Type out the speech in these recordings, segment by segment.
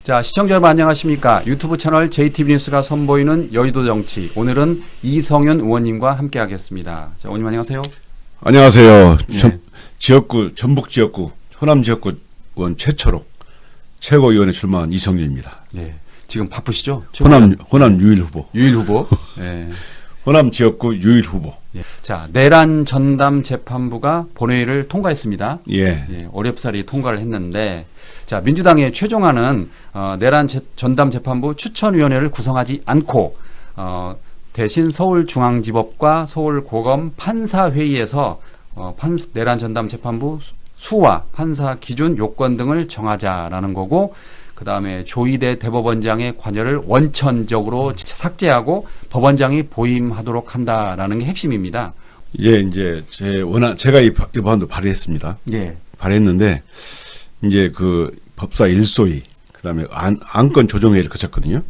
자, 시청자 여러분 안녕하십니까? 유튜브 채널 JTB 뉴스가 선보이는 여의도 정치. 오늘은 이성윤 의원님과 함께 하겠습니다. 자, 의원님 안녕하세요. 안녕하세요. 네. 지역구, 전북 지역구, 호남 지역구 의원 최초로 최고위원에 출마한 이성윤입니다. 네. 지금 바쁘시죠? 호남 유일 후보. 유일 후보. 네. 호남 지역구 유일 후보. 예. 자, 내란 전담 재판부가 본회의를 통과했습니다. 예. 예, 어렵사리 통과를 했는데, 자, 민주당의 최종안은 내란 전담 재판부 추천위원회를 구성하지 않고 대신 서울중앙지법과 서울고검 판사회의에서 내란 전담 재판부 수와 판사 기준 요건 등을 정하자라는 거고, 그 다음에 조희대 대법원장의 관여를 원천적으로 삭제하고 법원장이 보임하도록 한다라는 게 핵심입니다. 이제 제가 이 법안도 발의했습니다. 예. 발의했는데 이제 그 법사 일소위, 그다음에 안건 조정회의를 거쳤거든요.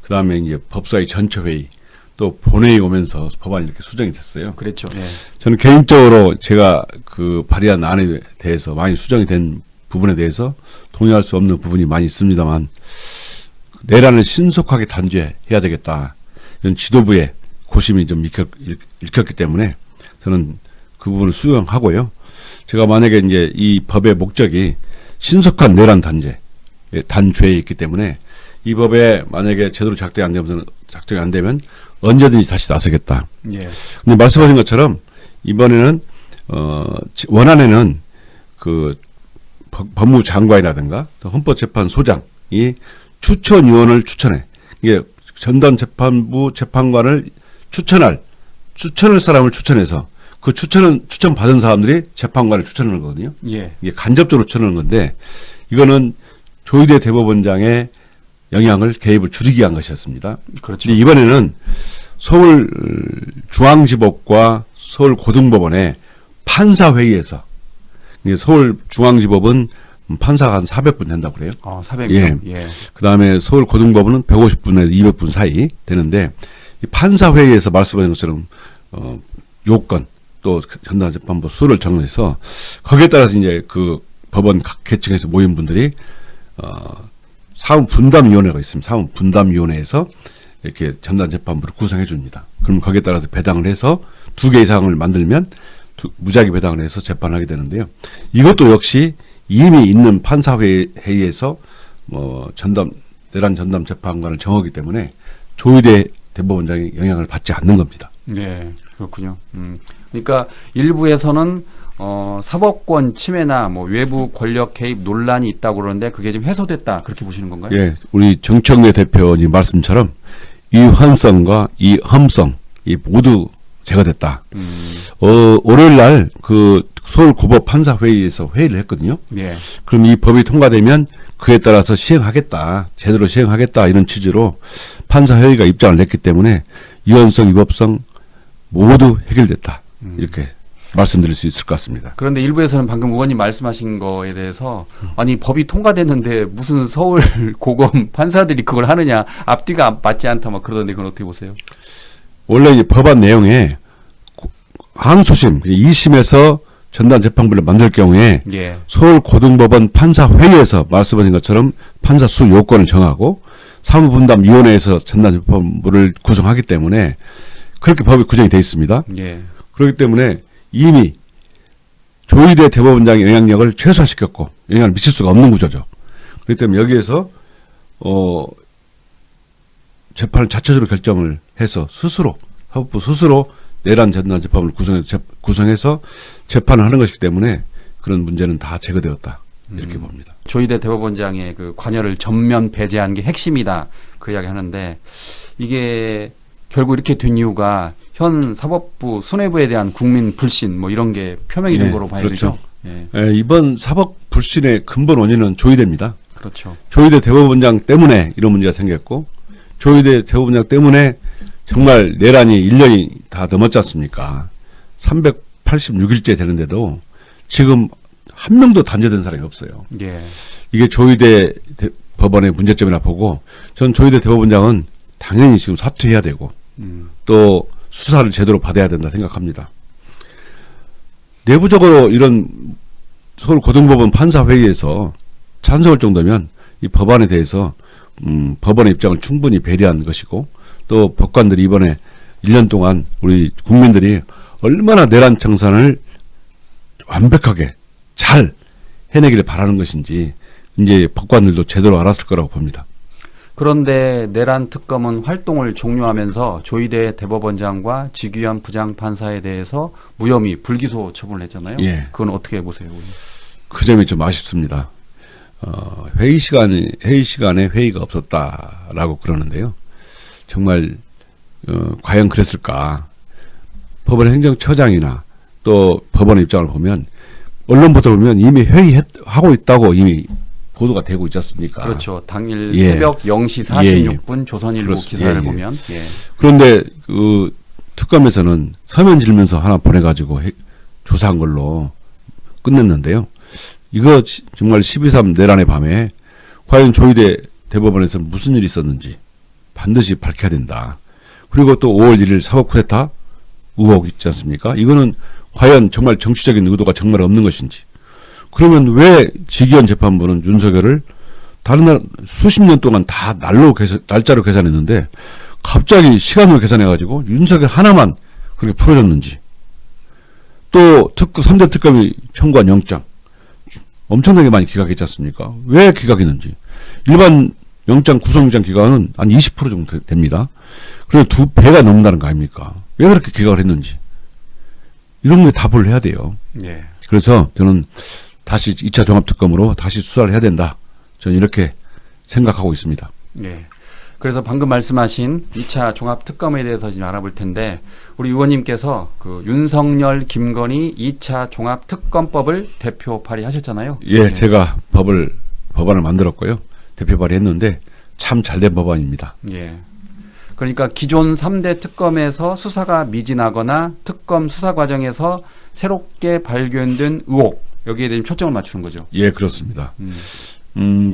그다음에 이제 법사위 전체회의, 또 본회의 오면서 법안이 이렇게 수정이 됐어요. 그렇죠. 예. 저는 개인적으로 제가 그 발의한 안에 대해서 많이 수정이 된 부분에 대해서 동의할 수 없는 부분이 많이 있습니다만, 내란을 신속하게 단죄해야 되겠다, 이런 지도부의 고심이 좀 읽혔기 때문에 저는 그 부분을 수용하고요. 제가 만약에 이제 이 법의 목적이 신속한 내란 단죄에 있기 때문에 이 법에 만약에 제대로 작동이 안 되면 언제든지 다시 나서겠다. 예. 근데 말씀하신 것처럼 이번에는 원안에는 그 법무장관이라든가 헌법재판소장이 추천위원을 추천해. 이게 전담재판부 재판관을 추천할 사람을 추천해서 그 추천 받은 사람들이 재판관을 추천하는 거거든요. 예. 이게 간접적으로 추천하는 건데, 이거는 조희대 대법원장의 영향을 개입을 줄이기 위한 것이었습니다. 그렇죠. 근데 이번에는 서울중앙지법과 서울고등법원의 판사회의에서, 서울중앙지법은 판사가 한 400분 된다고 그래요. 400명. 예. 예. 그 다음에 서울고등법원은 150분에서 200분 사이 되는데, 이 판사회의에서 말씀하신 것처럼, 요건, 또 전담재판부 수를 정해서, 거기에 따라서 이제 그 법원 각 계층에서 모인 분들이, 사무분담위원회가 있습니다. 사무분담위원회에서 이렇게 전담재판부를 구성해 줍니다. 그럼 거기에 따라서 배당을 해서 2개 이상을 만들면 무작위 배당을 해서 재판하게 되는데요. 이것도 역시 이미 있는 판사회의에서 내란 전담 재판관을 정하기 때문에 조희대 대법원장이 영향을 받지 않는 겁니다. 네, 그렇군요. 그러니까 일부에서는 사법권 침해나 뭐 외부 권력 개입 논란이 있다고 그러는데 그게 좀 해소됐다, 그렇게 보시는 건가요? 예, 우리 정청래 대표님 말씀처럼 이 환성과 이 험성 이 모두 제거됐다. 월요일 날 그 서울고법 판사회의에서 회의를 했거든요. 예. 그럼 이 법이 통과되면 그에 따라서 시행하겠다, 제대로 시행하겠다, 이런 취지로 판사회의가 입장을 냈기 때문에 위헌성, 위법성 모두 해결됐다, 이렇게 말씀드릴 수 있을 것 같습니다. 그런데 일부에서는 방금 의원님 말씀하신 거에 대해서 아니 법이 통과됐는데 무슨 서울 고검 판사들이 그걸 하느냐, 앞뒤가 맞지 않다 막 그러던데, 그건 어떻게 보세요? 원래 이 법안 내용에 항소심 2심에서 전담재판부를 만들 경우에 예. 서울고등법원 판사회의에서 말씀하신 것처럼 판사 수 요건을 정하고 사무분담위원회에서 전담재판부를 구성하기 때문에 그렇게 법이 구성이 되어 있습니다. 예. 그렇기 때문에 이미 조희대 대법원장의 영향력을 최소화시켰고 영향을 미칠 수가 없는 구조죠. 그렇기 때문에 여기에서 재판을 자체적으로 결정을 해서 사법부 스스로 내란 전담 재판을 구성해서 재판을 하는 것이기 때문에 그런 문제는 다 제거되었다, 이렇게 봅니다. 조희대 대법원장의 그 관여를 전면 배제한 게 핵심이다, 그 이야기 하는데, 이게 결국 이렇게 된 이유가 현 사법부 수뇌부에 대한 국민 불신 뭐 이런 게 표명이 된 거로 봐야 그렇죠. 되죠. 예. 예, 이번 사법 불신의 근본 원인은 조희대입니다. 그렇죠. 조희대 대법원장 때문에 이런 문제가 생겼고, 조희대 대법원장 때문에 정말 내란이 1년이 다 넘었지 않습니까? 386일째 되는데도 지금 한 명도 단죄된 사람이 없어요. 예. 이게 조희대 법원의 문제점이라 보고, 전 조희대 대법원장은 당연히 지금 사퇴해야 되고 또 수사를 제대로 받아야 된다 생각합니다. 내부적으로 이런 서울고등법원 판사회의에서 찬성할 정도면 이 법안에 대해서 법원의 입장을 충분히 배려한 것이고 또 법관들이 이번에 1년 동안 우리 국민들이 얼마나 내란 청산을 완벽하게 잘 해내기를 바라는 것인지 이제 법관들도 제대로 알았을 거라고 봅니다. 그런데 내란 특검은 활동을 종료하면서 조희대 대법원장과 지규현 부장판사에 대해서 무혐의 불기소 처분을 했잖아요. 예. 그건 어떻게 보세요? 그 점이 좀 아쉽습니다. 회의 시간에 회의가 없었다라고 그러는데요. 정말 과연 그랬을까? 법원 행정처장이나 또 법원의 입장을 보면 언론 보도 보면 이미 회의하고 있다고 이미 보도가 되고 있지 않습니까? 그렇죠. 당일 예. 새벽 0시 46분 조선일보 기사를 보면. 예. 그런데 그 특검에서는 서면 질문서 하나 보내가지고 조사한 걸로 끝냈는데요. 이거 정말 12.3 내란의 밤에 과연 조희대 대법원에서 무슨 일이 있었는지 반드시 밝혀야 된다. 그리고 또 5월 1일 사법 쿠데타 의혹 있지 않습니까? 이거는 과연 정말 정치적인 의도가 정말 없는 것인지. 그러면 왜 지기현 재판부는 윤석열을 다른 날 수십 년 동안 다 날짜로 계산했는데 갑자기 시간으로 계산해가지고 윤석열 하나만 그렇게 풀어줬는지. 또 3대 특검이 청구한 영장 엄청나게 많이 기각했지 않습니까? 왜 기각했는지. 일반 영장 구속영장 기각은 한 20% 정도 됩니다. 그래서 2배가 넘는다는 거 아닙니까? 왜 그렇게 기각을 했는지. 이런 거에 답을 해야 돼요. 예. 그래서 저는 다시 2차 종합특검으로 다시 수사를 해야 된다. 저는 이렇게 생각하고 있습니다. 예. 그래서 방금 말씀하신 2차 종합특검에 대해서 지금 알아볼 텐데 우리 의원님께서 그 윤석열, 김건희 2차 종합특검법을 대표 발의하셨잖아요. 예, 제가 법안을 만들었고요. 대표 발의했는데 참 잘된 법안입니다. 예. 그러니까 기존 3대 특검에서 수사가 미진하거나 특검 수사 과정에서 새롭게 발견된 의혹 여기에 대해 초점을 맞추는 거죠. 예, 그렇습니다.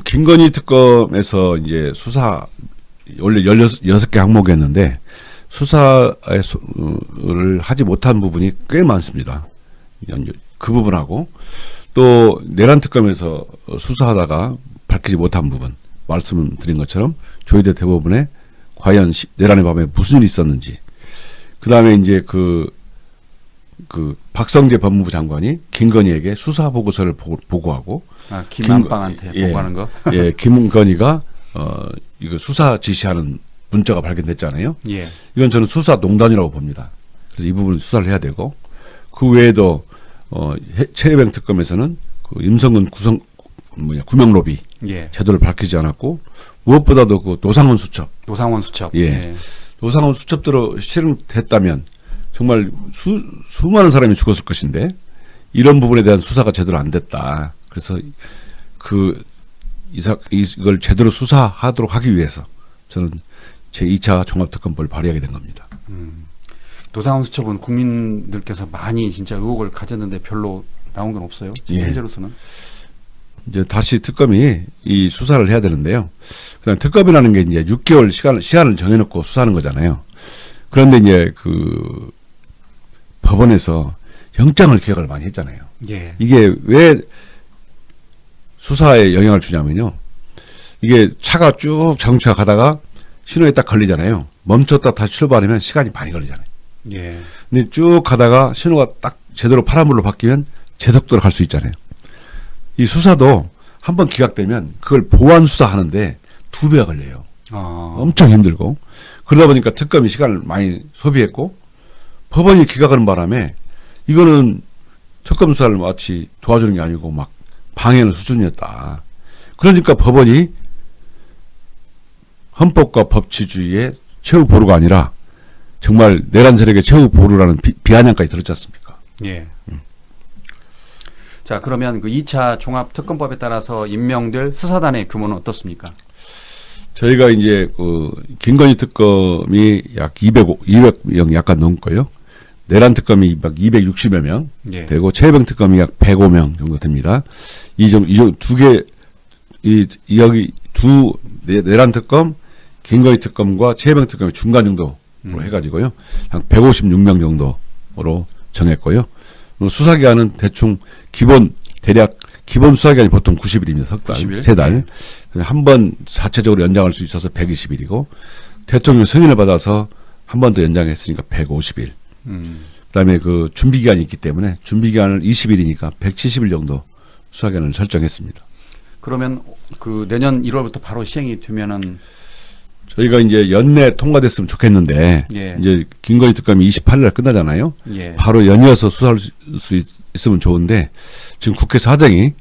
김건희 특검에서 이제 수사 원래 16개 항목이었는데 수사를 하지 못한 부분이 꽤 많습니다. 그 부분하고 또 내란 특검에서 수사하다가 밝히지 못한 부분 말씀드린 것처럼 조희대 대법원에 과연 내란의 밤에 무슨 일이 있었는지 그 다음에 이제 그 박성재 법무부 장관이 김건희에게 수사 보고서를 보고하고 김한방한테 보고하는 거. 예, 김건희가 이거 수사 지시하는 문자가 발견됐잖아요. 예. 이건 저는 수사 농단이라고 봅니다. 그래서 이 부분을 수사를 해야 되고 그 외에도 최혜병 특검에서는 그 임성근 구명 로비 예. 제도를 밝히지 않았고 무엇보다도 그 노상원 수첩. 예. 노상원 수첩대로 실행됐다면 정말 수많은 사람이 죽었을 것인데 이런 부분에 대한 수사가 제대로 안 됐다. 그래서 이걸 제대로 수사하도록 하기 위해서 저는 제2차 종합특검법을 발의하게 된 겁니다. 노상원 수첩은 국민들께서 많이 진짜 의혹을 가졌는데 별로 나온 건 없어요. 지금 예. 현재로서는. 이제 다시 특검이 이 수사를 해야 되는데요. 그다음 특검이라는 게 이제 6개월 시한을 정해놓고 수사하는 거잖아요. 그런데 이제 그 법원에서 영장을 기각을 많이 했잖아요. 예. 이게 왜 수사에 영향을 주냐면요. 이게 차가 쭉 자동차가 가다가 신호에 딱 걸리잖아요. 멈췄다 다시 출발하면 시간이 많이 걸리잖아요. 예. 근데 쭉 가다가 신호가 딱 제대로 파란불로 바뀌면 제속도로 갈 수 있잖아요. 이 수사도 한번 기각되면 그걸 보완 수사하는데 2배가 걸려요. 엄청 힘들고. 그러다 보니까 특검이 시간을 많이 소비했고 법원이 기각하는 바람에 이거는 특검 수사를 마치 도와주는 게 아니고 막 방해하는 수준이었다. 그러니까 법원이 헌법과 법치주의의 최후 보루가 아니라 정말 내란 세력의 최후 보루라는 비아냥까지 들었지 않습니까? 예. 자, 그러면 그 2차 종합특검법에 따라서 임명될 수사단의 규모는 어떻습니까? 저희가 이제 그 김건희 특검이 약 200명 약간 넘고요. 내란 특검이 막 260여 명 예. 되고 최혜병 특검이 약 105명 정도 됩니다. 여기 내란 특검, 김건희 특검과 최혜병 특검의 중간 정도로 해가지고요. 한 156명 정도로 정했고요. 수사기간은 대충 기본 대략 기본 수사기간이 보통 90일입니다. 석 달, 90일? 세 달. 한 번 자체적으로 연장할 수 있어서 120일이고 대통령 승인을 받아서 한 번 더 연장했으니까 150일. 그다음에 그 준비 기간이 있기 때문에 준비 기간을 20일이니까 170일 정도 수사기간을 설정했습니다. 그러면 그 내년 1월부터 바로 시행이 되면은 저희가 이제 연내 통과됐으면 좋겠는데 예. 이제 김건희 특검이 28일 날 끝나잖아요. 예. 바로 연이어서 수사할 수 있으면 좋은데 지금 국회 사정이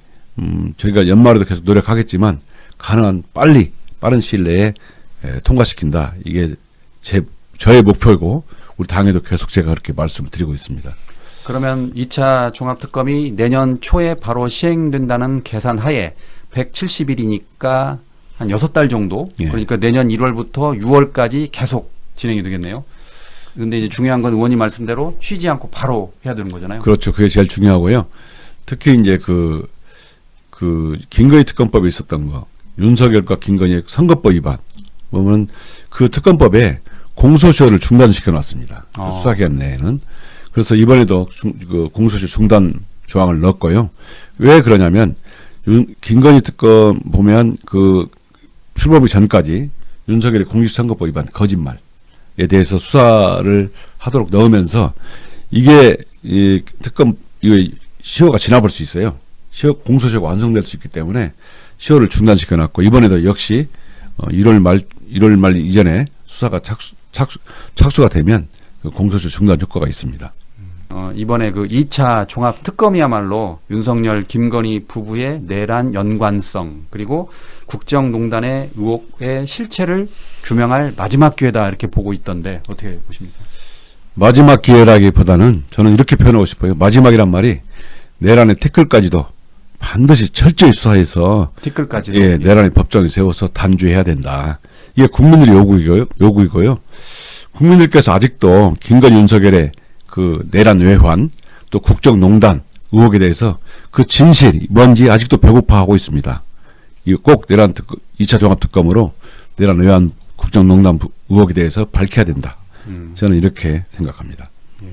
저희가 연말에도 계속 노력하겠지만 가능한 빠른 시일 내에 통과시킨다. 이게 저의 목표이고 우리 당에도 계속 제가 그렇게 말씀을 드리고 있습니다. 그러면 2차 종합특검이 내년 초에 바로 시행된다는 계산 하에 170일이니까 한 6달 정도. 예. 그러니까 내년 1월부터 6월까지 계속 진행이 되겠네요. 그런데 이제 중요한 건 의원님 말씀대로 쉬지 않고 바로 해야 되는 거잖아요. 그렇죠. 그게 제일 중요하고요. 특히 이제 그 김건희 특검법에 있었던 거, 윤석열과 김건희의 선거법 위반 보면 그 특검법에 공소시효를 중단시켜 놨습니다. 그 수사기간 내에는. 그래서 이번에도 그 공소시효 중단 조항을 넣었고요. 왜 그러냐면 김건희 특검 보면 그 출범이 전까지 윤석열의 공직선거법 위반 거짓말에 대해서 수사를 하도록 넣으면서 이게 이 특검 이거 시효가 지나볼 수 있어요. 공소시효가 완성될 수 있기 때문에 시효를 중단시켜 놨고 이번에도 역시 1월 말 이전에 수사가 착수가 되면 그 공소시효 중단 효과가 있습니다. 이번에 그 2차 종합특검이야말로 윤석열, 김건희 부부의 내란 연관성 그리고 국정농단의 의혹의 실체를 규명할 마지막 기회다 이렇게 보고 있던데 어떻게 보십니까? 마지막 기회라기보다는 저는 이렇게 표현하고 싶어요. 마지막이란 말이 내란의 티끌까지도 반드시 철저히 수사해서 티끌까지도 예, 내란의 법정에 세워서 단죄해야 된다. 이게 국민들의 요구이고요. 국민들께서 아직도 김건희 윤석열의 그 내란 외환 또 국정농단 의혹에 대해서 그 진실이 뭔지 아직도 배고파하고 있습니다. 이거 꼭 내란 2차 종합특검으로 내란 외환 국정농단 의혹에 대해서 밝혀야 된다. 저는 이렇게 생각합니다. 예.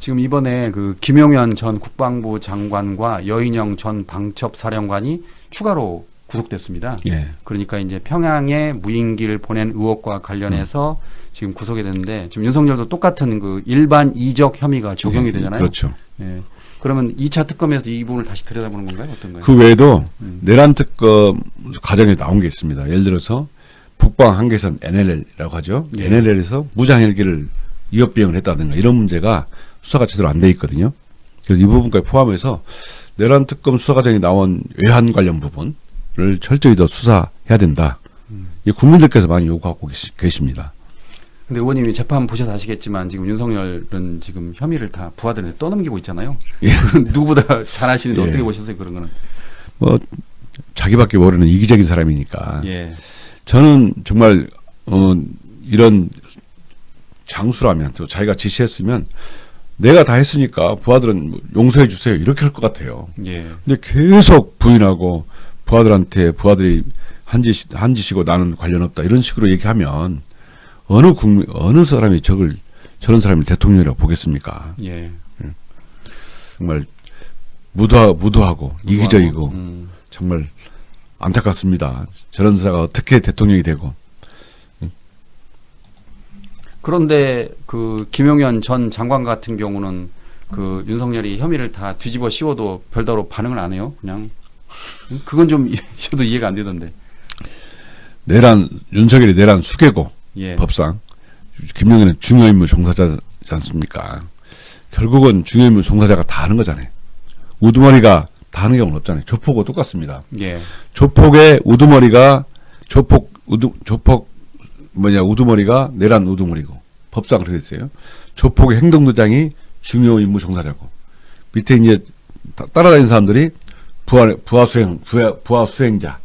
지금 이번에 그 김용현 전 국방부 장관과 여인영 전 방첩사령관이 추가로 구속됐습니다. 예. 그러니까 이제 평양에 무인기를 보낸 의혹과 관련해서 지금 구속이 됐는데 지금 윤석열도 똑같은 그 일반 이적 혐의가 적용이 되잖아요. 그렇죠. 예. 그러면 2차 특검에서 이 부분을 다시 들여다보는 건가요? 어떤가요? 그 외에도 내란 특검 과정에 나온 게 있습니다. 예를 들어서 북방 한계선 NLL이라고 하죠. 예. NLL에서 무장 헬기를 위협 비행을 했다든가 이런 문제가 수사가 제대로 안 돼 있거든요. 그래서 이 부분까지 포함해서 내란 특검 수사 과정에 나온 외환 관련 부분을 철저히 더 수사해야 된다. 이 국민들께서 많이 요구하고 계십니다. 근데 의원님이 재판 보셔서 아시겠지만 지금 윤석열은 지금 혐의를 다 부하들한테 떠넘기고 있잖아요. 예. 누구보다 잘 아시는데 예. 어떻게 보셨어요 그런 거는? 뭐 자기밖에 모르는 이기적인 사람이니까. 예. 저는 정말 이런 장수라면 또 자기가 지시했으면 내가 다 했으니까 부하들은 용서해 주세요 이렇게 할 것 같아요. 예. 근데 계속 부인하고 부하들이 한 짓이고 나는 관련 없다 이런 식으로 얘기하면 어느 사람이 저런 사람을 대통령이라고 보겠습니까? 예. 정말 무도하고 이기적이고 정말 안타깝습니다. 저런 사람가 어떻게 대통령이 되고. 그런데 그 김용현 전 장관 같은 경우는 그 윤석열이 혐의를 다 뒤집어 씌워도 별다로 반응을 안 해요. 그냥 그건 좀 저도 이해가 안 되던데. 윤석열이 내란 수괴고 예. 법상 김용현은 중요인물 종사자지 않습니까? 결국은 중요인물 종사자가 다 하는 거잖아요. 우두머리가 다 하는 경우는 없잖아요. 조폭하고 똑같습니다. 예. 조폭의 우두머리가 우두머리가 내란 우두머리고 법상 그렇게 됐어요. 조폭의 행동도장이 중요 임무 종사자고 밑에 이제 따라다니는 사람들이 부하 수행자.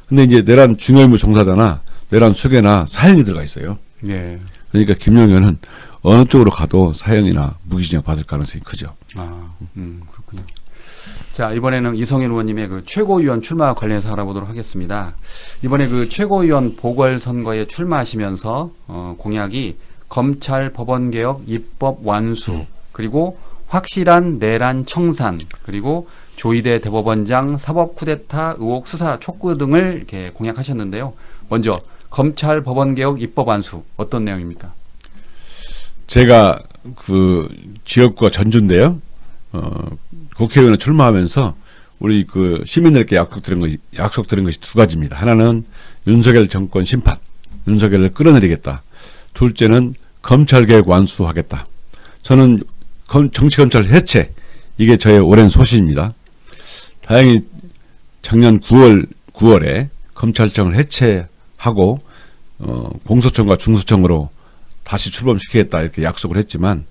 근데 이제 내란 중요 임무 종사자나 내란 수괴나 사형이 들어가 있어요. 예. 그러니까 김용현은 어느 쪽으로 가도 사형이나 무기징역 받을 가능성이 크죠. 그렇군요. 자, 이번에는 이성현 의원님의 그 최고위원 출마 관련해서 알아보도록 하겠습니다. 이번에 그 최고위원 보궐선거에 출마하시면서 공약이 검찰 법원개혁 입법 완수 그리고 확실한 내란 청산 그리고 조희대 대법원장 사법 쿠데타 의혹 수사 촉구 등을 이렇게 공약하셨는데요. 먼저 검찰 법원 개혁 입법 안수 어떤 내용입니까? 제가 그 지역구가 전주인데요. 국회의원에 출마하면서 우리 그 시민들께 약속드린 것이 두 가지입니다. 하나는 윤석열 정권 심판, 윤석열을 끌어내리겠다. 둘째는 검찰 개혁 완수하겠다. 저는 정치검찰 해체, 이게 저의 오랜 소신입니다. 다행히 작년 9월에 검찰청을 해체하고 공소청과 중수청으로 다시 출범시키겠다 이렇게 약속을 했지만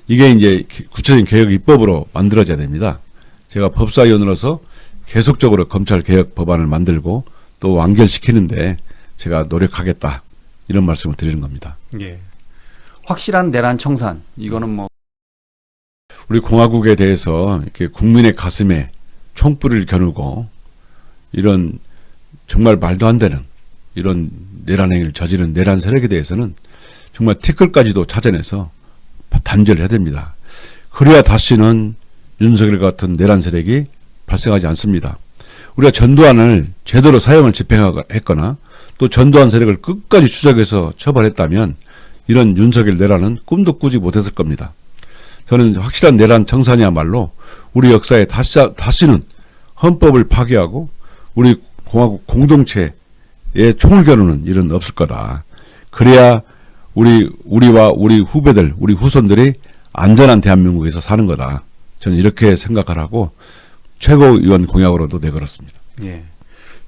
이게 이제 구체적인 개혁 입법으로 만들어져야 됩니다. 제가 법사위원으로서 계속적으로 검찰 개혁 법안을 만들고 또 완결시키는데 제가 노력하겠다 이런 말씀을 드리는 겁니다. 예. 확실한 내란 청산 이거는 뭐 우리 공화국에 대해서 이렇게 국민의 가슴에 총불을 겨누고 이런 정말 말도 안 되는 이런 내란 행위를 저지른 내란 세력에 대해서는 정말 티끌까지도 찾아내서 단죄를 해야 됩니다. 그래야 다시는 윤석열 같은 내란 세력이 발생하지 않습니다. 우리가 전두환을 제대로 사형을 집행했거나 또 전두환 세력을 끝까지 추적해서 처벌했다면 이런 윤석열 내란은 꿈도 꾸지 못했을 겁니다. 저는 확실한 내란 청산이야말로 우리 역사에 다시는 헌법을 파괴하고 우리 공화국 공동체에 총을 겨누는 일은 없을 거다. 그래야 우리와 우리 후배들, 우리 후손들이 안전한 대한민국에서 사는 거다. 저는 이렇게 생각을 하고 최고위원 공약으로도 내걸었습니다. 예.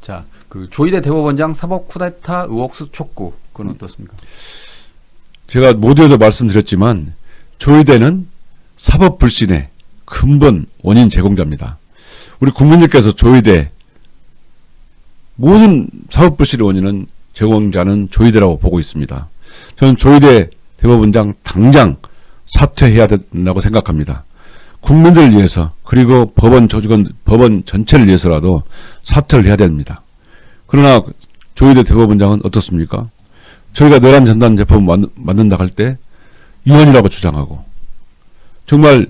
자, 그 조희대 대법원장 사법 쿠데타 의혹 촉구 그건 어떻습니까? 제가 모두에도 말씀드렸지만 조희대는 사법 불신의 근본 원인 제공자입니다. 우리 국민들께서 조희대 모든 사법 불신의 원인은 제공자는 조희대라고 보고 있습니다. 저는 조희대 대법원장 당장 사퇴해야 된다고 생각합니다. 국민들을 위해서 그리고 법원 전체를 위해서라도 사퇴를 해야 됩니다. 그러나 조희대 대법원장은 어떻습니까? 저희가 내란 전단 재판을 만든다 할 때 위헌이라고 주장하고 정말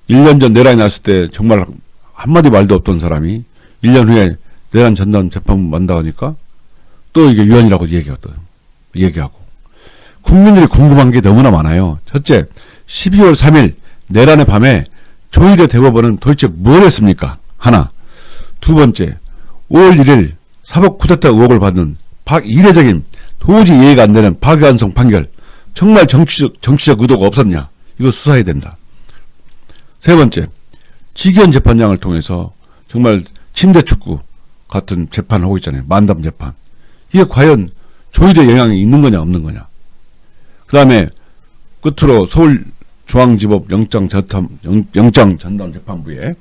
1년 전 내란이 났을 때 정말 한마디 말도 없던 사람이 1년 후에 내란 전단 재판을 만든다 하니까 또 이게 위헌이라고 얘기하고 국민들이 궁금한 게 너무나 많아요. 첫째, 12월 3일 내란의 밤에 조희대 대법원은 도대체 뭘 했습니까? 하나. 두 번째, 5월 1일 사법 쿠데타 의혹을 받는 이례적인 도저히 이해가 안 되는 파기환송 판결. 정말 정치적 의도가 없었냐? 이거 수사해야 된다. 세 번째, 지기현 재판장을 통해서 정말 침대축구 같은 재판을 하고 있잖아요. 만담 재판. 이게 과연 조희대 영향이 있는 거냐 없는 거냐. 그 다음에 끝으로 서울중앙지법 영장전담재판부에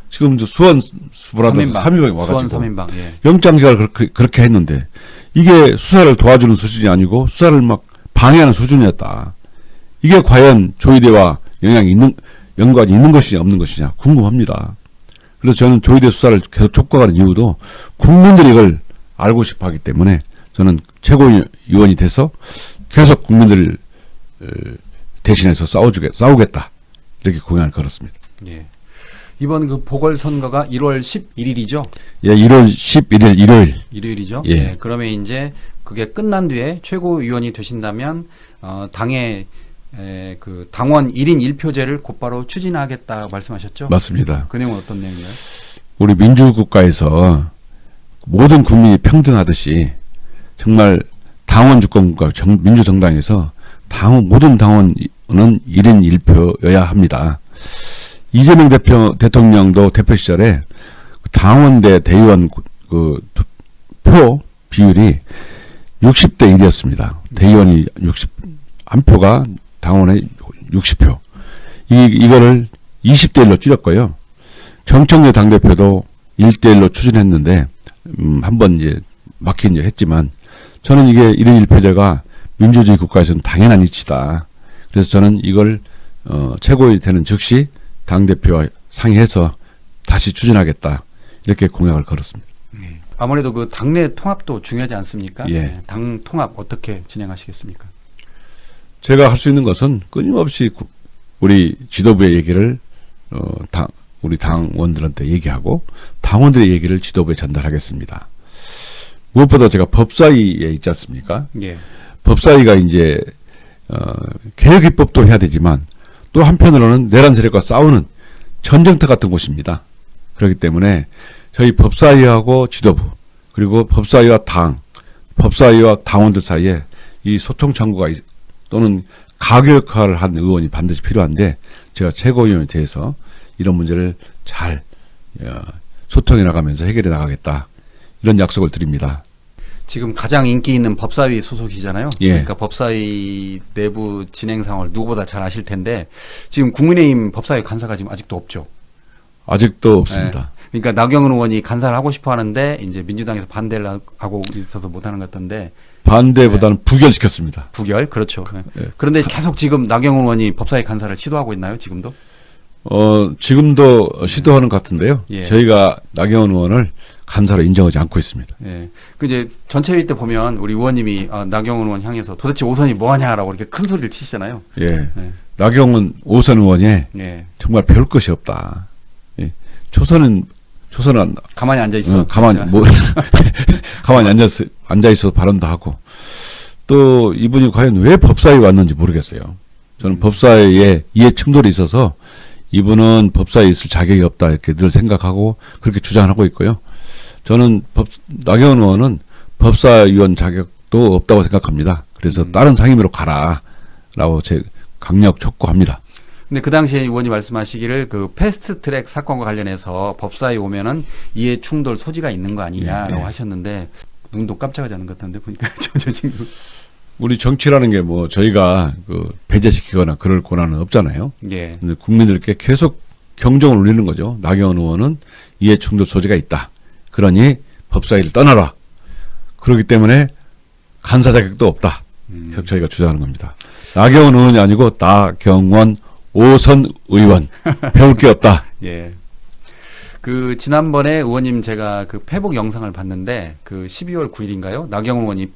지금 수원 브라더스 3인방이 와가지고 수원 3인방, 예. 영장기각을 그렇게 했는데 이게 수사를 도와주는 수준이 아니고 수사를 막 방해하는 수준이었다. 이게 과연 조희대와 연관이 있는 것이냐 없는 것이냐 궁금합니다. 그래서 저는 조희대 수사를 계속 촉구하는 이유도 국민들이 이걸 알고 싶어 하기 때문에 저는 최고위원이 돼서 계속 국민들을 대신해서 싸우겠다. 이렇게 공약을 걸었습니다. 예. 이번 그 보궐선거가 1월 11일이죠? 예, 1월 11일 일요일. 일요일이죠? 예. 네, 그러면 이제 그게 끝난 뒤에 최고위원이 되신다면 당의 그 당원 1인 1표제를 곧바로 추진하겠다 말씀하셨죠? 맞습니다. 그 내용은 어떤 내용인가요? 우리 민주국가에서 모든 국민이 평등하듯이 정말 당원 주권국가 민주정당에서 모든 당원은 1인 1표여야 합니다. 이재명 대통령도 대표 시절에 당원 대 대의원 그 표 비율이 60대 1이었습니다. 대의원이 한 표가 당원의 60표. 이거를 20대 1로 줄였고요. 정청래 당대표도 1대 1로 추진했는데 한번 이제 막힌 일 했지만 저는 이게 1인 1표제가 민주주의 국가에서는 당연한 이치다. 그래서 저는 이걸 최고위 되는 즉시 당대표와 상의해서 다시 추진하겠다. 이렇게 공약을 걸었습니다. 네. 아무래도 그 당내 통합도 중요하지 않습니까? 예. 네. 당 통합 어떻게 진행하시겠습니까? 제가 할 수 있는 것은 끊임없이 우리 지도부의 얘기를 우리 당원들한테 얘기하고 당원들의 얘기를 지도부에 전달하겠습니다. 무엇보다 제가 법사위에 있지 않습니까? 예. 법사위가 이제 개혁 입법도 해야 되지만 또 한편으로는 내란 세력과 싸우는 전쟁터 같은 곳입니다. 그렇기 때문에 저희 법사위하고 지도부 그리고 법사위와 법사위와 당원들 사이에 이 소통 창구가 또는 가교 역할을 한 의원이 반드시 필요한데 제가 최고위원에 대해서 이런 문제를 잘 소통해 나가면서 해결해 나가겠다. 이런 약속을 드립니다. 지금 가장 인기 있는 법사위 소속이잖아요. 예. 그러니까 법사위 내부 진행 상황을 누구보다 잘 아실 텐데 지금 국민의힘 법사위 간사가 지금 아직도 없죠. 아직도 없습니다. 그러니까 나경원 의원이 간사를 하고 싶어 하는데 이제 민주당에서 반대를 하고 있어서 못 하는 것 같던데 반대보다는 부결시켰습니다. 부결 그렇죠. 예. 그런데 계속 지금 나경원 의원이 법사위 간사를 시도하고 있나요? 지금도? 지금도 시도하는 것 같은데요. 예. 저희가 나경원 의원을 간사로 인정하지 않고 있습니다. 예. 그 이제 전체회의 때 보면 우리 의원님이 나경원 의원 향해서 도대체 오선이 뭐하냐라고 이렇게 큰 소리를 치시잖아요. 예. 예. 나경원 오선 의원이 예. 정말 배울 것이 없다. 예. 초선은 가만히 앉아 있어. 가만히 앉아 있어서 발언도 하고 또 이분이 과연 왜 법사위에 왔는지 모르겠어요. 저는 법사위에 이해 충돌이 있어서 이분은 법사위에 있을 자격이 없다 이렇게 늘 생각하고 그렇게 주장하고 있고요. 저는 나경원 의원은 법사위원 자격도 없다고 생각합니다. 그래서 다른 상임위로 가라라고 제 강력 촉구합니다. 근데 그 당시에 의원이 말씀하시기를 그 패스트트랙 사건과 관련해서 법사위 오면은 이해 충돌 소지가 있는 거 아니냐라고 예. 하셨는데 눈도 깜짝하지 않은 것 같은데 보니까 저 지금 우리 정치라는 게 뭐 저희가 배제시키거나 그럴 권한은 없잖아요. 예. 근데 국민들께 계속 경종을 울리는 거죠. 나경원 의원은 이해 충돌 소지가 있다. 그러니 법사위를 떠나라. 그렇기 때문에 간사 자격도 없다. 저희가 주장하는 겁니다. 나경원 의원이 아니고 나경원 오선 의원 배울 게 없다. 예. 그 지난번에 의원님 제가 그 페북 영상을 봤는데 그 12월 9일인가요? 나경원 의원이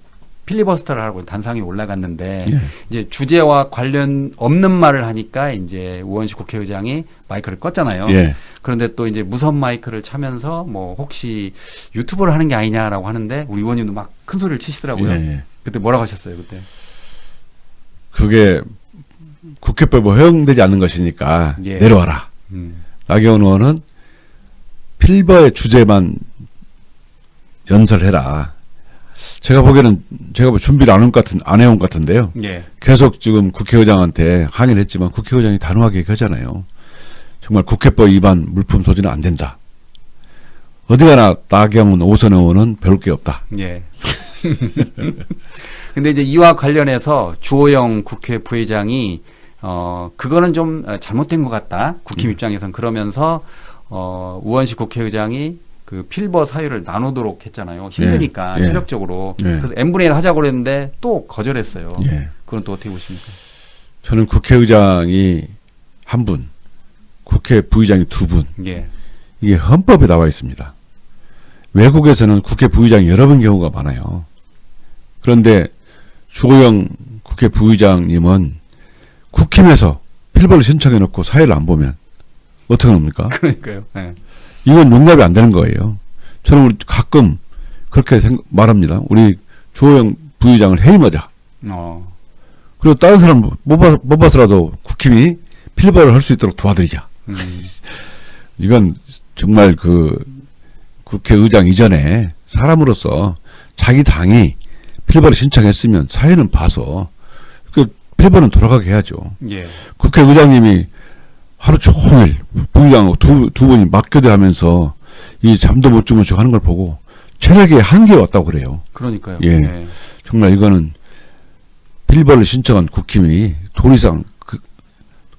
필리버스터를 하고 단상에 올라갔는데 예. 이제 주제와 관련 없는 말을 하니까 이제 의원실 국회의장이 마이크를 껐잖아요. 예. 그런데 또 이제 무선 마이크를 차면서 뭐 혹시 유튜브를 하는 게 아니냐라고 하는데 우리 의원님도 막 큰 소리를 치시더라고요. 예. 그때 뭐라고 하셨어요, 그때? 그게 국회법에 허용되지 않는 것이니까 예. 내려와라. 나경원 의원은 필버의 주제만 연설해라. 제가 보기에는 제가 준비를 안 해온 것 같은데요. 예. 계속 지금 국회의장한테 항의를 했지만 국회의장이 단호하게 얘기하잖아요. 정말 국회법 위반 물품 소지는 안 된다. 어디 가나 나경원 오선 의원은 배울 게 없다. 예. 근데 이제 이와 관련해서 주호영 국회 부회장이 그거는 좀 잘못된 것 같다. 국힘 입장에선 그러면서 의원실 국회의장이 그 필버 사유를 나누도록 했잖아요. 힘드니까 예. 체력적으로. 예. 그래서 n분의 1 하자고 그랬는데 또 거절했어요. 예. 그건 또 어떻게 보십니까? 저는 국회의장이 한 분, 국회 부의장이 두 분. 예. 이게 헌법에 나와 있습니다. 외국에서는 국회 부의장이 여러 번 경우가 많아요. 그런데 주호영 국회 부의장님은 국힘에서 필버를 신청해놓고 사회를 안 보면 어떻게 합니까? 그러니까요. 예. 이건 용납이 안 되는 거예요. 저는 가끔 그렇게 말합니다. 우리 주호영 부의장을 해임하자. 그리고 다른 사람 뽑아서라도 국힘이 필버를 할 수 있도록 도와드리자. 이건 정말 국회의장 이전에 사람으로서 자기 당이 필버를 신청했으면 사회는 봐서 필버는 돌아가게 해야죠. 예. 국회의장님이 하루 종일 부의장하고 두 분이 맞교대하면서 이 잠도 못 주무시고 하는 걸 보고 체력이 한계에 왔다고 그래요. 그러니까요. 예. 예. 정말 이거는 필버를 신청한 국힘이 도리상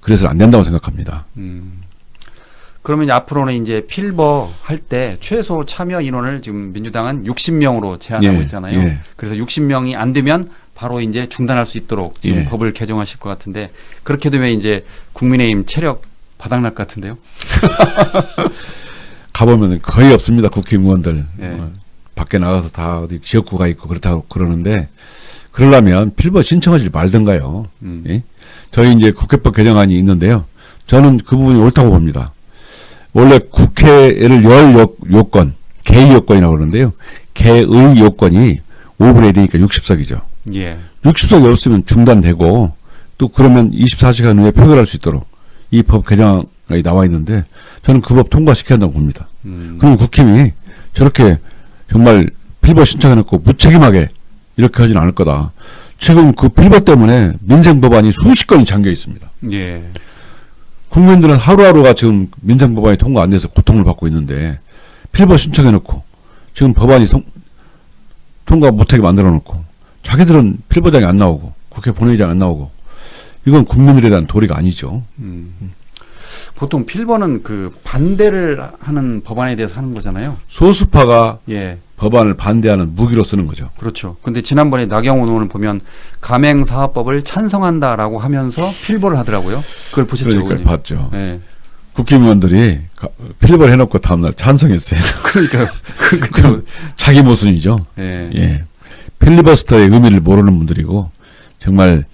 그래서 안 된다고 생각합니다. 그러면 앞으로는 이제 필버 할 때 최소 참여 인원을 지금 민주당은 60명으로 제한하고 예, 있잖아요. 예. 그래서 60명이 안 되면 바로 이제 중단할 수 있도록 지금 예. 법을 개정하실 것 같은데 그렇게 되면 이제 국민의힘 체력 바닥날 것 같은데요. 가보면 거의 없습니다. 국힘의원들. 예. 밖에 나가서 다 어디 지역구가 있고 그렇다고 그러는데 그러려면 필버 신청하지 말든가요. 예? 저희 이제 국회법 개정안이 있는데요. 저는 그 부분이 옳다고 봅니다. 원래 국회를 열 요건, 개의 요건이라고 그러는데요. 개의 요건이 5분의 1이니까 60석이죠. 예. 60석이 없으면 중단되고 또 그러면 24시간 후에 표결할 수 있도록 이 법 개정안이 나와 있는데 저는 그 법 통과시켜야 한다고 봅니다. 그럼 국힘이 저렇게 정말 필버 신청해놓고 무책임하게 이렇게 하진 않을 거다. 지금 그 필버 때문에 민생 법안이 수십 건이 잠겨 있습니다. 예. 국민들은 하루하루가 지금 민생 법안이 통과 안 돼서 고통을 받고 있는데 필버 신청해놓고 지금 법안이 통과 못하게 만들어놓고 자기들은 필버장에 안 나오고 국회 본회의장에 안 나오고 이건 국민들에 대한 도리가 아니죠. 보통 필버는 그 반대를 하는 법안에 대해서 하는 거잖아요. 소수파가 예. 법안을 반대하는 무기로 쓰는 거죠. 그렇죠. 근데 지난번에 나경원 의원을 보면 가맹사업법을 찬성한다라고 하면서 필버를 하더라고요. 그걸 보셨죠? 그러니까 의원님? 봤죠. 예. 국힘의원들이 필버를 해놓고 다음날 찬성했어요. 그러니까요. 그럼 자기 모순이죠. 예. 예. 필리버스터의 의미를 모르는 분들이고 정말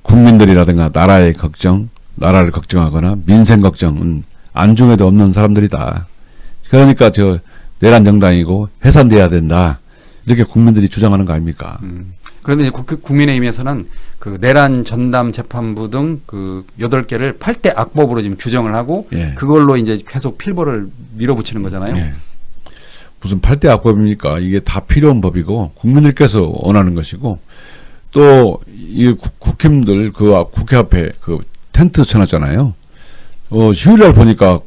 국민들이라든가 나라의 걱정, 나라를 걱정하거나 민생 걱정은 안중에도 없는 사람들이다. 그러니까 저 내란 정당이고 해산돼야 된다. 이렇게 국민들이 주장하는 거 아닙니까? 그런데 국민의힘에서는 그 내란 전담 재판부 등 그 8개를 8대 악법으로 지금 규정을 하고 예. 그걸로 이제 계속 필버를 밀어붙이는 거잖아요. 예. 무슨 8대 악법입니까? 이게 다 필요한 법이고 국민들께서 원하는 것이고 또 이 국힘들 그 국회 앞에 그 텐트 쳐놨잖아요. 휴일날 보니까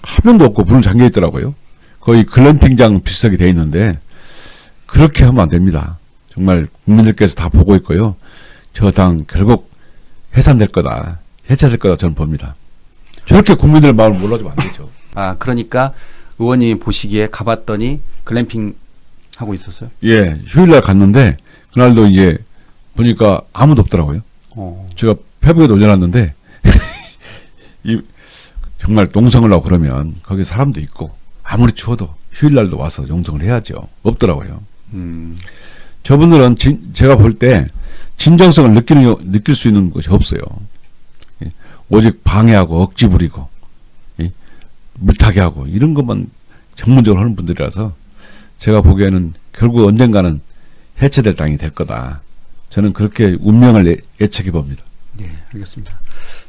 한 명도 없고 문을 잠겨 있더라고요. 거의 글램핑장 비슷하게 돼 있는데 그렇게 하면 안 됩니다. 정말 국민들께서 다 보고 있고요. 저 당 결국 해산될 거다. 해체될 거다 저는 봅니다. 저렇게 국민들 마음을 몰라주면 안 되죠. 아, 그러니까 의원님이 보시기에 가봤더니 글램핑 하고 있었어요? 예, 휴일날 갔는데 그날도 이제 보니까 아무도 없더라고요. 제가 페북에도 올려놨는데 정말 농성을 하고 그러면 거기 사람도 있고 아무리 추워도 휴일날도 와서 농성을 해야죠. 없더라고요. 저분들은 제가 볼 때 진정성을 느낄 수 있는 것이 없어요. 오직 방해하고 억지 부리고 물타기 하고 이런 것만 전문적으로 하는 분들이라서 제가 보기에는 결국 언젠가는 해체될 당이 될 거다. 저는 그렇게 운명을 예측해 봅니다. 네, 알겠습니다.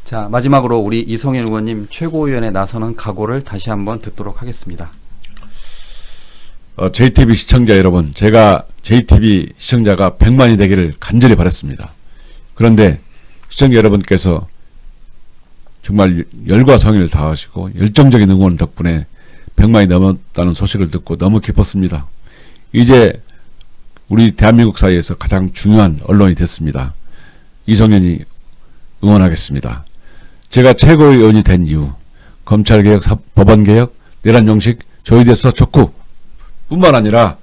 자, 마지막으로 우리 이성현 의원님 최고위원에 나서는 각오를 다시 한번 듣도록 하겠습니다. JTB 시청자 여러분, 제가 JTB 시청자가 100만이 되기를 간절히 바랐습니다. 그런데 시청자 여러분께서 정말 열과 성의를 다하시고 열정적인 응원 덕분에 100만이 넘었다는 소식을 듣고 너무 기뻤습니다. 이제 우리 대한민국 사회에서 가장 중요한 언론이 됐습니다. 이성현이 응원하겠습니다. 제가 최고위원이 된 이후 검찰개혁, 법원개혁, 내란정식, 조희대 수사 촉구 뿐만 아니라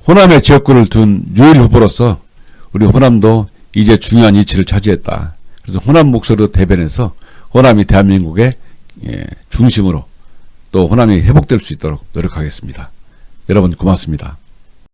호남의 지역구를 둔 유일 후보로서 우리 호남도 이제 중요한 위치를 차지했다. 그래서 호남 목소리로 대변해서 호남이 대한민국의 중심으로 또 호남이 회복될 수 있도록 노력하겠습니다. 여러분 고맙습니다.